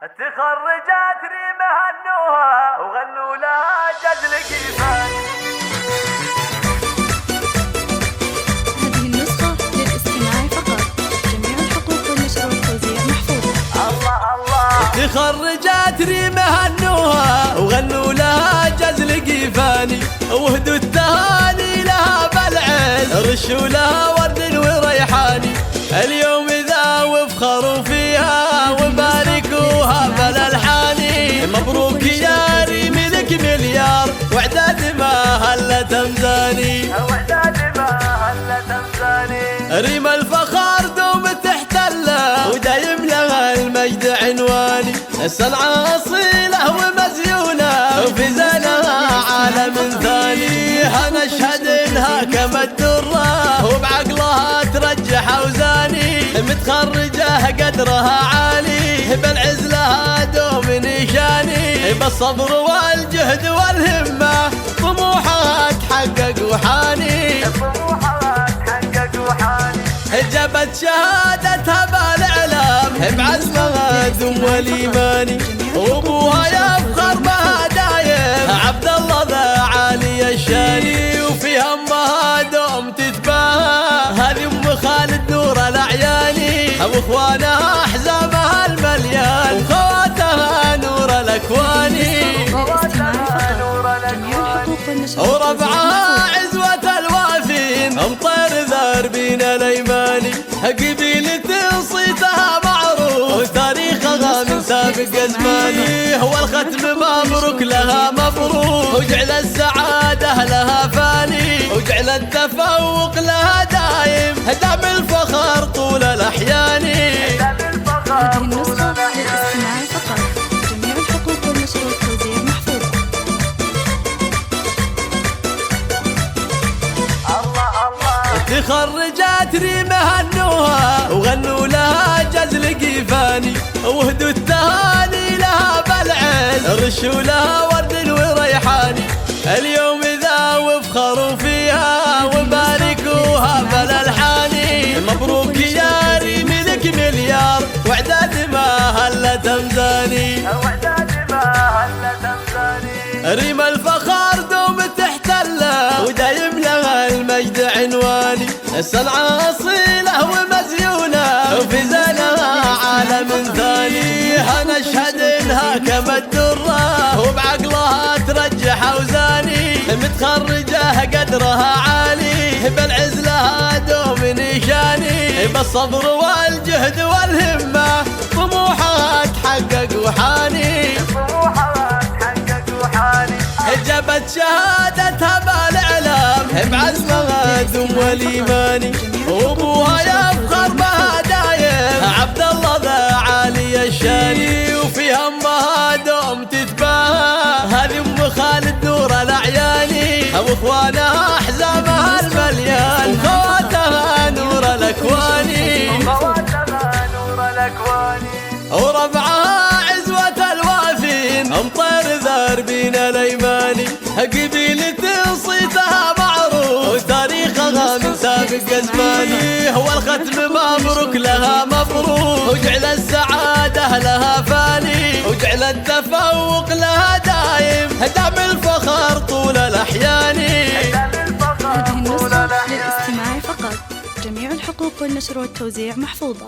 تخرجت ريمة هنوها وغنوا لها جدل كيفان. هذه النسخة للاستماع فقط. جميع الحقوق والنشر والتوزيع محفوظة. الله الله. تخرجت ريمة هنوها وغنوا لها جدل كيفاني، وهدوا التهاني لها بالعز، رشوا لها ورد وريحاني. اليوم ذا وفخروا فيها وباركوها بالالحاني. مبروك يا ريم لك مليار وعداد ما هلت امزاني، وعداد ما هلت امزاني. ريم الفخر دوم تحتله ودايم لها المجد عنواني. الصنعة اصيله ومزيونه وفي زينها عالم ثاني. هنشهد انها كما الدره وبعقلها ترجح اوزاني. متخرجه قدرها عالي بالعز لها دوم نشاني. بالصبر والجهد والهمه طموحها تحقق وحاني، طموحها تحقق وحاني. جابت شهادتها بالاعلام بعزمها دم والايماني. وابوها يفخر بها دايم عبد الله ذا عالي الشاني. وفي همها دوم تتباهى هذه ام خالد نور الاعياني. واخوانها حزامها المليان وخواتها نور الاكواني. وربعها عزوة الوافين امطير ذاربين الايماني. قبيلة صيتها معروف وتاريخها من سابق زماني. هو الختم مبروك لها مبروك وجعل السعادة لها فاني. وجعل التفوق لها دايم دام الفخر طول الاحيان. هذه النسخة للاستماع فقط. جميع الحقوق والنشر والتوزيع محفوظة. تخرجت ريمة هنوها وغنوا لها جزل كيفاني. وهدوا التهاني لها بالعز، رشوا لها ورد وريحاني. اليوم ذا وفخروا فيها وباركوها بالالحاني. مبروك يا ريم لك مليار وعداد ما هلت امزاني، وعداد ما هلت امزاني. ريم الفخر دوم تحتله ودايم لها المجد عنواني. الصنعة اصيله ومزيونه وفي زينها عالم ثاني. هنشهد انها كما الدره وبعقلها ترجح اوزاني. متخرجه قدرها عالي بالعز لها دوم نشاني. بالصبر والجهد والهمه طموحها تحقق وحاني، طموحها تحقق وحاني. جابت شهادتها بالاعلام بعزمها دم والايماني. وابوها يفخر بها دايم عبد الله ذا عالي الشاني. وفي همها دوم تتباهى هذه ام خالد نور الاعياني. واخوانها حزامها المليان وخواتها نور الاكواني، وخواتها نور الاكواني. وربعها عزوة الوافين امطير ذاربين الايماني. قبيلة صيتها معروف وتاريخها من سابق زماني. هو الختم مبروك لها مبروك وجعل السعادة لها فاني. وجعل التفوق لها دايم دام الفخر طول الاحيان. هذه النسخة للاستماع فقط. جميع الحقوق والنشر والتوزيع محفوظة.